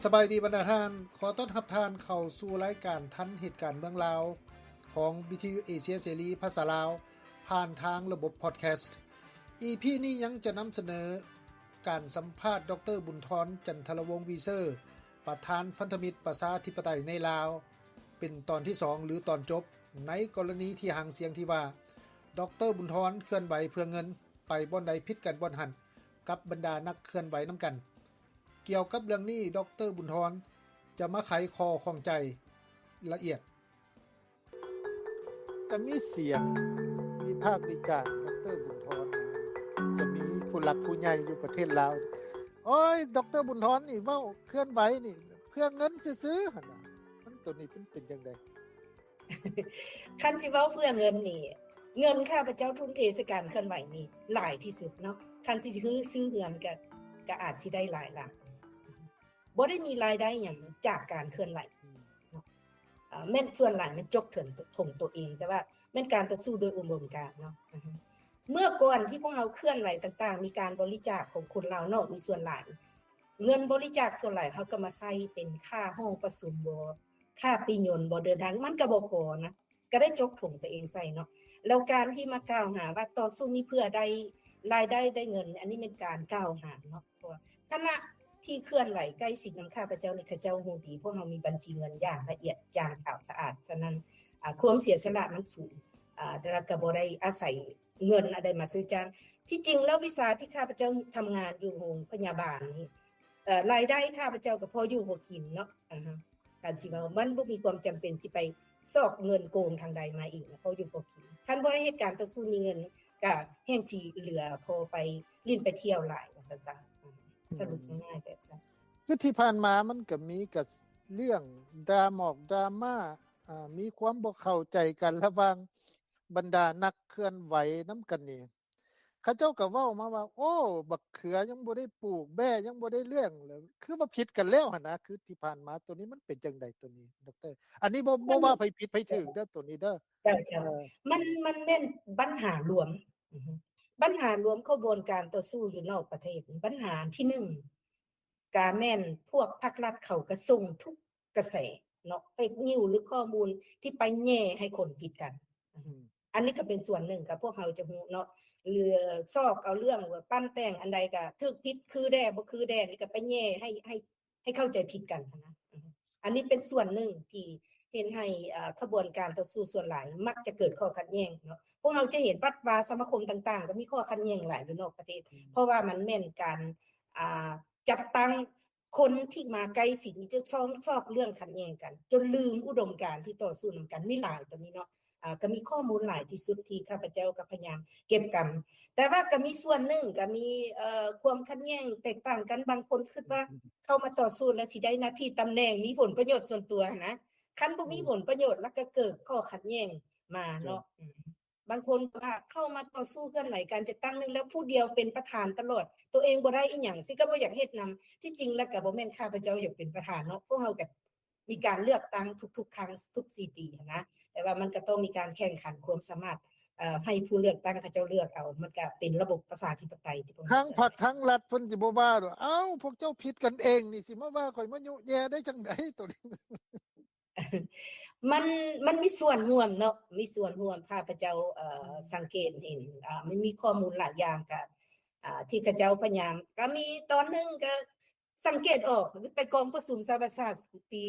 สบายดีบรรดาท่านขอต้อนรับท่านเข้าสู่รายการทันเหตุการณ์เมืองลาวของ BTU เอเชียเสรีภาษาลาวผ่านทางระบบพอดแคสต์ EP นี้ยังจะนำเสนอการสัมภาษณ์ดร.บุญทรจันทรวงศ์วีเซอร์ประธานพันธมิตรประชาธิปไตยในลาวเป็นตอนที่2หรือตอนจบในกรณีที่หางเสียงที่ว่าดร.บุญทรเคลื่อนไหวเพื่อเงินไปบ่อนใดผิดกันบ่อนหันกับบรรดานักเคลื่อนไหวนำกันเกี่ยวกับเรื่องนี้ดร.บุญทรจะมาไขคอข้องใจละเอียดก็มีเสียงวิพากษ์วิจารณ์ดร.บุญทรจะมีผู้หลักผู้ใหญ่อยู่ประเทศลาวโอ้ยดร.บุญทรนี่เว้าเคลื่อนไหวนี่เพื่อเงินซื่อๆหั่นน่ะมันตัวนี้เป็นจังได๋คันสิเว้าเพื่อเงินนี่เงินข้าพเจ้าทุ่มเทใส่การเคลื่อนไหวนี่หลายที่สุดเนาะคันสิซื้อเฮือนก็อาจสิได้หลายล้านบ่ได้มีรายได้หยังจากการเคลื่อนไหวเนาะแม่นส่วนหลายมันจกถึงตัวเองแต่ว่าแม่นการต่อสู้โดยอุดมการณ์เนาะเมื่อก่อนที่พวกเราเคลื่อนไหวต่างๆมีการบริจาคของคนลาวนอกมีส่วนหลายเงินบริจาคส่วนหลายเฮาก็มาใช้เป็นค่าห้องประชุมบ่ค่าปียนต์บ่เดินทางมันก็บ่พอนะก็ได้จกถุงตัวเองใส่เนาะแล้วการที่มากล่าวหาว่าต่อสู้นี้เพื่อได้รายได้ได้เงินอันนี้เป็นการกล่าวหาเนาะเพราะคณะที่เคลื่อนไหวใกล้ชิดนำข้าพเจ้านี่ข้าเจ้าฮู้ดีพวกเรามีบัญชีเงินอย่างละเอียดอย่างขาวสะอาดฉะนั้นความเสียสละมันสูงแล้วก็บ่ได้อาศัยเงินอะไรมาซื้อจ้างที่จริงแล้ววิชาที่ข้าพเจ้าทำงานอยู่โรงพยาบาลนี่รายได้ข้าพเจ้าก็พออยู่พอกินเนาะการสิว่ามันบ่มีความจำเป็นสิไปซอกเงินโกงทางใดมาอีกนะพออยู่พอกินคันบ่ได้เหตุการณ์ต่อสู้มีเงินก็แฮงสิเหลือพอไปลิ้นไปเที่ยวหลายว่าซั่นซะสรุปง่ายๆแบบนั้นคือที่ผ่านมามันก็มีกับเรื่องดราม่ามีความบ่เข้าใจกันระหว่างบรรดานักเคลื่อนไหวนำกันนี่เขาเจ้าก็เว้ามาว่าโอ้บักเขือยังบ่ได้ปลูกแบ้ยังบ่ได้เลี้ยงเลยคือว่าผิดกันแล้วหั่นนะคือที่ผ่านมาตัวนี้มันเป็นจังได๋ตัวนี้ดร.อันนี้บ่ว่าไผผิดไผถูกเด้อตัวนี้เด้อใช่ๆมันแม่นปัญหารวมปัญหารวมขบวนการต่อสู้อยู่นอกประเทศปัญหาที่1ก็แม่นพวกภาครัฐเขาก็ส่งทุกกระแสเนาะ Fake News หรือข้อมูลที่ไปแย่ให้คนผิดกันอันนี้ก็เป็นส่วนหนึ่งก็พวกเราจะฮู้เนาะหรือซอกเอาเรื่องว่าปั้นแต่งอันใดก็ถูกผิดคือแด้บ่คือแด้นี่ก็ไปแย่ให้เข้าใจผิดกันนะอันนี้เป็นส่วนหนึ่งที่เห็นให้ขบวนการต่อสู้ส่วนหลายมักจะเกิดข้อขัดแย้งเนาะพวกเราจะเห็นวัดวาสมาคมต่างๆก็มีข้อขัดแย้งหลายอยู่นอกประเทศเพราะว่ามันแม่นการจัดตั้งคนที่มาใกล้สิทธิ์จะซอกเรื่องขัดแย้งกันจนลืมอุดมการณ์ที่ต่อสู้นำกันมีหลายตรงนี้เนาะก็มีข้อมูลหลายที่สุดที่ข้าพเจ้าก็พยายามเก็บกันแต่ว่าก็มีส่วนหนึ่งก็มีความขัดแย้งแตกต่างกันบางคนคิดว่าเข้ามาต่อสู้แล้วสิได้หน้าที่ตำแหน่งมีผลประโยชน์ส่วนตัวนะคันบ่มีผลประโยชน์แล้วก็เกิดข้อขัดแย้งมาเนาะบางคนว่าเข้ามาต่อสู้กันหลายการจะตั้งนึงแล้วผู้เดียวเป็นประธานตลอดตัวเองบ่ได้อีหยังสิก็บ่อยากเฮ็ดนำที่จริงแล้วก็บ่แม่นข้าพเจ้าอยากเป็นประธานเนาะพวกเฮาก็มีการเลือกตั้งทุกๆครั้งทุก4ปีนะแต่ว่ามันก็ต้องมีการแข่งขันความสามารถให้ผู้เลือกตั้งเขาเจ้าเลือกเอามันก็เป็นระบบประชาธิปไตยที่ทั้งพรรคทั้งรัฐเพิ่นสิบ่ว่าดอกอ้าวพวกเจ้าผิดกันเองนี่สิมาว่าข่อยมายุแย่ได้จังได๋ตัวนี้มันมีส่วนร่วมเนาะมีส่วนร่วมข้าพเจ้าสังเกตเห็นมันมีข้อมูลหลายอย่างก็ที่ข้าเจ้าพยายามก็มีตอนนึงก็สังเกตออกไปกองประชุมสหประชาชาติปี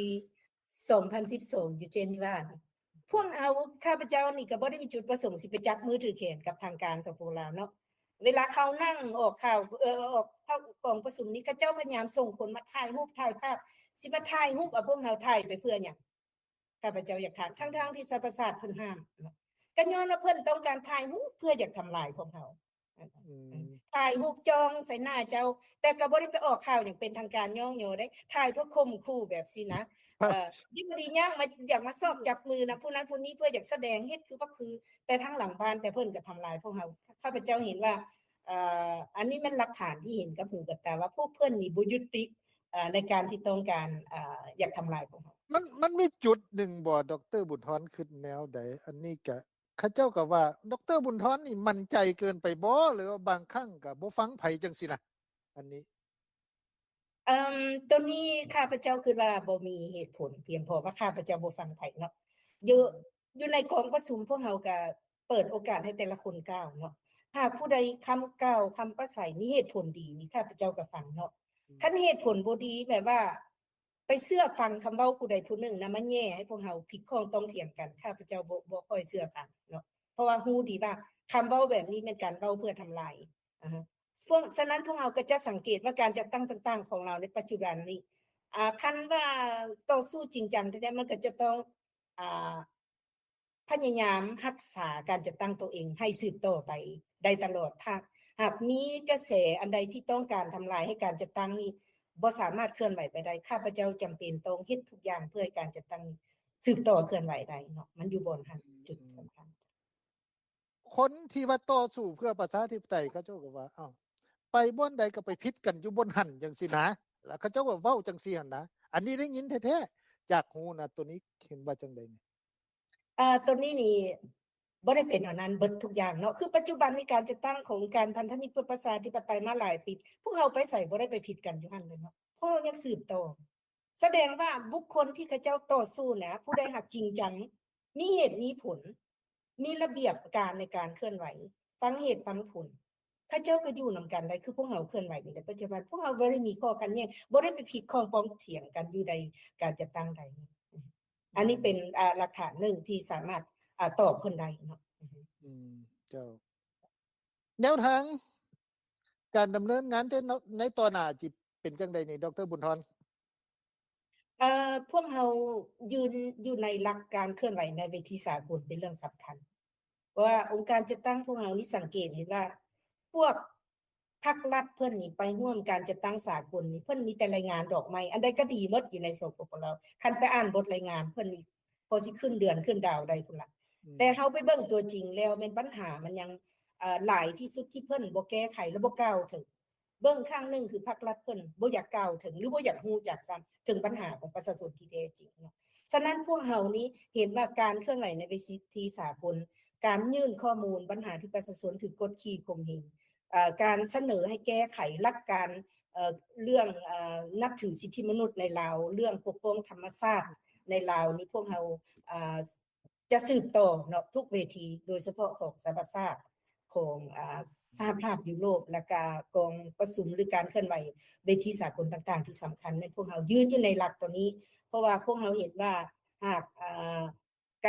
2012อยู่เจนีวาพวกเอาข้าพเจ้านี่ก็บ่ได้มีจุดประสงค์สิไปจับมือถือแขนกับทางการสปปลาวเนาะเวลาเขานั่งออกข่าวออกเข้ากองประชุมนี้เขาเจ้าพยายามส่งคนมาถ่ายรูปถ่ายภาพสิมาถ่ายรูปเอาพวกเฮาถ่ายไปเพื่อหยังข้าพเจ้าอยากถามทั้งๆที่สหประชาชาติเพิ่นห้ามก็ย้อนว่าเพิ่นต้องการถ่ายรูปเพื่ออยากทำลายพวกเฮาถ่ายรูปจองใส่หน้าเจ้าแต่ก็บ่ได้ไปออกข่าวอย่างเป็นทางการย่องโยได้ถ่ายเพื่อข่มขู่แบบสินะยิ่งบ่ดีย่างมาอยากมาซอกจับมือนะผู้นั้นผู้นี้เพื่ออยากแสดงเฮ็ดคือว่าคือแต่ทางหลังบ้านแต่เพิ่นก็ทำลายพวกเฮาข้าพเจ้าเห็นว่าอันนี้มันหลักฐานที่เห็นกับหูกับตาว่าพวกเพิ่นนี่บ่ยุติในการที่ต้องการอยากทำลายพวกเฮามันมีจุดหนึ่งบ่ดร.บุญทรคิดแนวใดอันนี้ก็เขาเจ้าก็ว่าดร.บุญทรนี่มั่นใจเกินไปบ่หรือว่าบางครั้งก็บ่ฟังไผจังซี่นะอันนี้ ตัวนี้ข้าพเจ้าคิดว่าบ่มีเหตุผลเพียงพอว่าข้าพเจ้าบ่ฟังไผเนาะอยู่ในกองประชุมพวกเราก็เปิดโอกาสให้แต่ละคนกล่าวเนาะหากผู้ใดคำกล่าวคำปราศัยมีเหตุผลดีนี่ข้าพเจ้าก็ฟังเนาะคันเหตุผลบ่ดีแบบว่า ไปเชื่อฟังคำเว้าผู้ใดผู้หนึ่งนะมาแย่ให้พวกเราผิดข้องต้องเถียงกันข้าพเจ้าบ่ค่อยเชื่อฟังเนาะเพราะว่าฮู้ดีว่าคำเว้าแบบนี้เป็นการเว้าเพื่อทำลายฉะนั้นพวกเราก็จะสังเกตว่าการจัดตั้งต่างๆของเราในปัจจุบันนี้คันว่าต่อสู้จริงจังแท้ๆมันก็จะต้องพยายามรักษาการจัดตั้งตัวเองให้สืบต่อไปได้ตลอดถ้าหากมีกระแสอันใดที่ต้องการทำลายให้การจัดตั้งนี้บ่สามารถเคลื่อนไหวไปได้ข้าพเจ้าจำเป็นต้องเฮ็ดทุกอย่างเพื่อให้การจัดตั้งสืบต่อเคลื่อนไหวได้เนาะมันอยู่บนหันจุดสำคัญคนที่ว่าต่อสู้เพื่อประชาธิปไตยเขาเจ้าก็ว่าอ้าวไปบ่อนใดก็ไปพิษกันอยู่บนหันจังซี่นะแล้วเขาเจ้าก็เว้าจังซี่หั่นนะอันนี้ได้ยินแท้ๆจากหูนะตัวนี้เห็นว่าจังได๋นี่ตัวนี้นี่บ่ได้เป็นอันนั้นเบิดทุกอย่างเนาะคือปัจจุบันในการจัดตั้งของการพันธมิตรเพื่อประชาธิปไตยมาหลายปีพวกเราไปใส่บ่ได้ไปผิดกันอยู่หั่นเลยเนาะเพราะยังสืบต่อแสดงว่าบุคคลที่เขาเจ้าต่อสู้นะผู้ใดหักจริงจังมีเหตุมีผลมีระเบียบการในการเคลื่อนไหวฟังเหตุฟังผลเขาเจ้าก็อยู่นำกันได้คือพวกเราเคลื่อนไหวอยู่ในปัจจุบันพวกเราบ่ได้มีข้อกันแย้งบ่ได้ไปผิดข้องปองเถียงกันอยู่ในการจัดตั้งใดอันนี้เป็นหลักฐานหนึ่งที่สามารถตอบเพิ่นได้เนาะเจ้าแนวทางการดำเนินงานในต่อหน้าจิเป็นจังได๋นี่ดร.บุญธรพวกเรายืนอยู่ในหลักการเคลื่อนไหวในเวทีสากลเป็นเรื่องสำคัญเพราะว่าองค์การจัดตั้งพวกเรานี่สังเกตเห็นว่าพวกภาครัฐเพิ่นนี่ไปร่วมการจัดตั้งสากลนี่เพิ่นมีแต่รายงานดอกไม้อันใดก็ดีหมดอยู่ในสปปลาวคันไปอ่านบทรายงานเพิ่นนี่พอสิขึ้นเดือนขึ้นดาวได้พุ่นล่ะแต่เฮาไปเบิ่งตัวจริงแล้วแม่นปัญหามันยังหลายที่สุดที่เพิ่นบ่แก้ไขและบ่กล่าวถึงเบิ่งข้างนึงคือภาครัฐเพิ่นบ่อยากกล่าวถึงหรือบ่อยากฮู้จักซ้ำถึงปัญหาของประชาชนที่แท้จริงเนาะฉะนั้นพวกเฮานี้เห็นว่าการเคลื่อนไหวในเวทีสากลการยื่นข้อมูลปัญหาที่ประชาชนถูกกดขี่ข่มเหงการเสนอให้แก้ไขหลักการเรื่องนับถือสิทธิมนุษย์ในลาวเรื่องปกป้องธรรมชาติในลาวนี้พวกเฮาจะสืบต่อเนาะทุกเวทีโดยเฉพาะของสหประชาชาติของสหภาพยุโรปและก็กองประชุมหรือการเคลื่อนไหวเวทีสากลต่างๆที่สำคัญในพวกเฮายืนอยู่ในหลักตัวนี้เพราะว่าพวกเฮาเห็นว่าหาก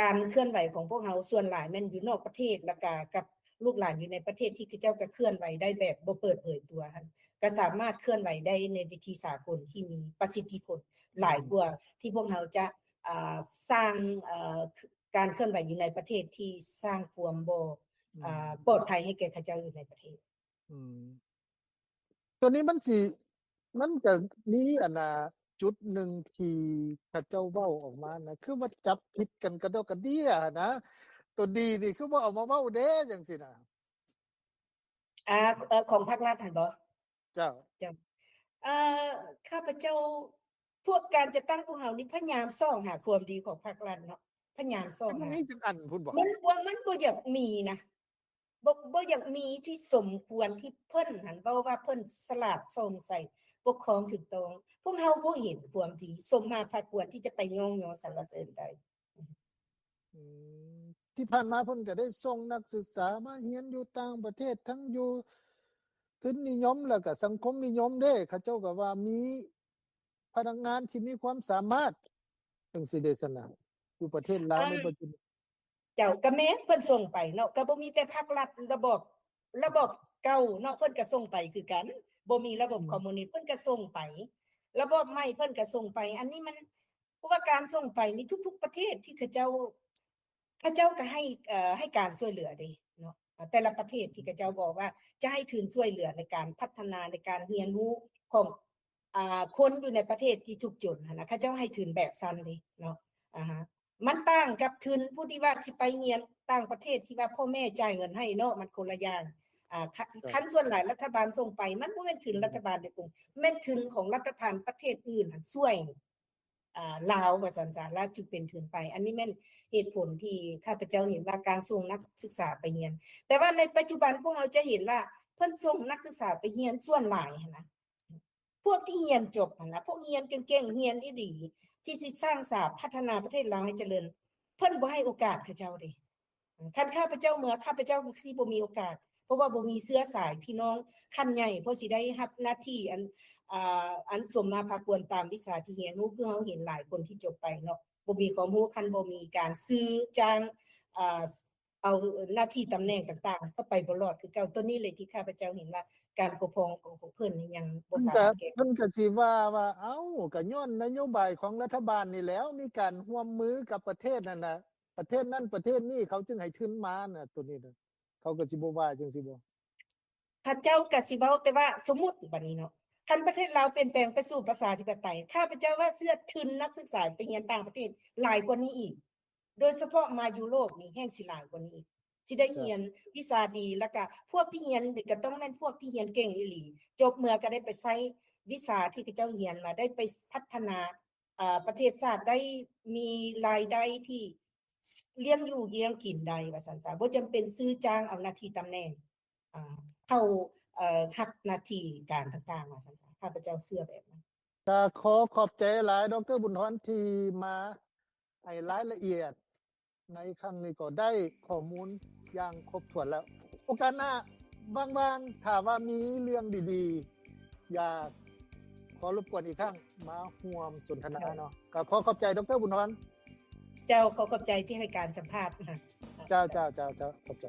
การเคลื่อนไหวของพวกเฮาส่วนหลายแม่นอยู่นอกประเทศแล้วก็กับลูกหลานอยู่ในประเทศที่เขาเจ้าก็เคลื่อนไหวได้แบบบ่เปิดเผยตัวหั่นก็สามารถเคลื่อนไหวได้ในเวทีสากลที่มีประสิทธิผลหลายกว่าที่พวกเฮาจะสร้างการเคลื่อนไหวอยู่ในประเทศที่สร้างความบ่ปลอดภัยให้แก่เขาเจ้าอยู่ในประเทศตัวนี้มันก็มีอันน่ะจุดหนึ่งที่เขาเจ้าเว้าออกมานะคือว่าจับผิดกันกระดอกกระเดี้ยนะตัวดีนี่คือบ่เอามาเว้าเด้จังซี่น่ะของภาครัฐหั่นบ่เจ้าข้าพเจ้าพวกการจะตั้งพวกเฮานี่พยายามซ่องหาความดีของภาครัฐเนาะพยายามซ่องหามีจังอันพุ่นบ่มันบ่อยากมีนะบ่อยากมีที่สมควรที่เพิ่นหั่นเว้าว่าเพิ่นสลาดส่งใส่ปกครองถูกต้องพวกเฮาบ่เห็นความดีสมมาภาคควรที่จะไปย่องยอสรรเสริญได้ที่ผ่านมาเพิ่นก็ได้ส่งนักศึกษามาเรียนอยู่ต่างประเทศทั้งอยู่ทุนนิยมแล้วก็สังคมนิยมเด้เขาเจ้าก็ว่ามีพนักงานที่มีความสามารถจังซี่เด้ซั่นน่ะอยู่ประเทศลาวในปัจจุบันเจ้าก็แม่นเพิ่นส่งไปเนาะก็บ่มีแต่ภาครัฐระบบเก่าเนาะเพิ่นก็ส่งไปคือกันบ่มีระบบคอมมิวนิสต์เพิ่นก็ส่งไประบบใหม่เพิ่นก็ส่งไปอันนี้มันเพราะว่าการส่งไปนี่ทุกๆประเทศที่เขาเจ้าก็ให้การช่วยเหลือเด้เนาะแต่ละประเทศที่เขาเจ้าบอกว่าจะให้ทุนช่วยเหลือในการพัฒนาในการเรียนรู้ของคนอยู่ในประเทศที่ทุกข์จนหั่นน่ะเขาเจ้าให้ทุนแบบซั่นเด้เนาะมันต่างกับทุนผู้ที่ว่าสิไปเรียนต่างประเทศที่ว่าพ่อแม่จ่ายเงินให้เนาะมันคนละอย่างคันส่วนหลายรัฐบาลส่งไปมันบ่แม่นทุนรัฐบาลโดยตรงแม่นทุนของรัฐบาลประเทศอื่นหั่นช่วยลาวว่าซั่นจ้ะแล้วจึงเป็นทุนไปอันนี้แม่นเหตุผลที่ข้าพเจ้าเห็นว่าการส่งนักศึกษาไปเรียนแต่ว่าในปัจจุบันพวกเราจะเห็นว่าเพิ่นส่งนักศึกษาไปเรียนส่วนหลายหั่นนะพ วกที่เรียนจบหั่นล่ะพวกเรียนเก่งๆเรียนอีหลีที่สิสร้างสาพัฒนาประเทศลาวให้เจริญเพิ่นบ่ให้โอกาสเขาเจ้าเด้คันข้าพเจ้าเมื่อข้าพเจ้าสิบ่มีโอกาสเพราะว่าบ่มีเชื้อสายพี่น้องคันใหญ่เพราะสิได้รับหน้าที่อันสมมาภาควรตามวิชาที่เรียนรู้คือเฮาเห็นหลายคนที่จบไปเนาะบ่มีความรู้คันบ่มีการซื้อจ้างเอาหน้าที่ตำแหน่งต่างๆก็ไปบ่รอดคือเก่าตัวนี้เลยที่ข้าพเจ้าเห็นว่าการปกครองของเพิ่นนี่ยังบ่สามารถแก้ เพิ่นก็สิว่าเอ้าก็ย้อนนโยบายของรัฐบาลนี่แล้วมีการร่วมมือกับประเทศนั่นน่ะประเทศนั้นประเทศนี้เขาจึงให้ทุนมาน่ะตัวนี้น่ะเขาก็สิบ่ว่าจังซี่บ่ ข้าเจ้าก็สิเว้าแต่ว่าสมมุติบัดนี้เนาะคันประเทศลาวเปลี่ยนแปลงไปสู่ประชาธิปไตยข้าพเจ้าว่าเสื้อทุนนักศึกษาไปเรียนต่างประเทศหลายกว่านี้อีกโดยเฉพาะมายุโรปนี่แฮ่งสิหลายกว่านี้อีกสิได้เรียนวิชาดีแล้วก็พวกที่เรียนก็ต้องแม่นพวกที่เรียนเก่งอีหลีจบเมื่อก็ได้ไปใช้วิชาที่เขาเจ้าเรียนมาได้ไปพัฒนาประเทศชาติได้มีรายได้ที่เลี้ยงอยู่เลี้ยงกินได้ว่าซั่นซะบ่จำเป็นซื้อจ้างเอาหน้าที่ตำแหน่งเข้ารับหน้าที่การต่างๆว่าซั่นซะข้าพเจ้าเชื่อแบบนั้น ก็ขอขอบใจหลายดร.บุญธรที่มาให้รายละเอียดในครั้งนี้ก็ได้ข้อมูลอย่างครบถ้วนแล้ว โอกาสหน้าบางๆถ้าว่ามีเรื่องดีๆอยากขอรบกวนอีกครั้งมาร่วมสนทนาเนาะก็ขอขอบใจดร.บุญธร เจ้าขอขอบใจที่ให้การสัมภาษณ์นะ เจ้าขอบใจ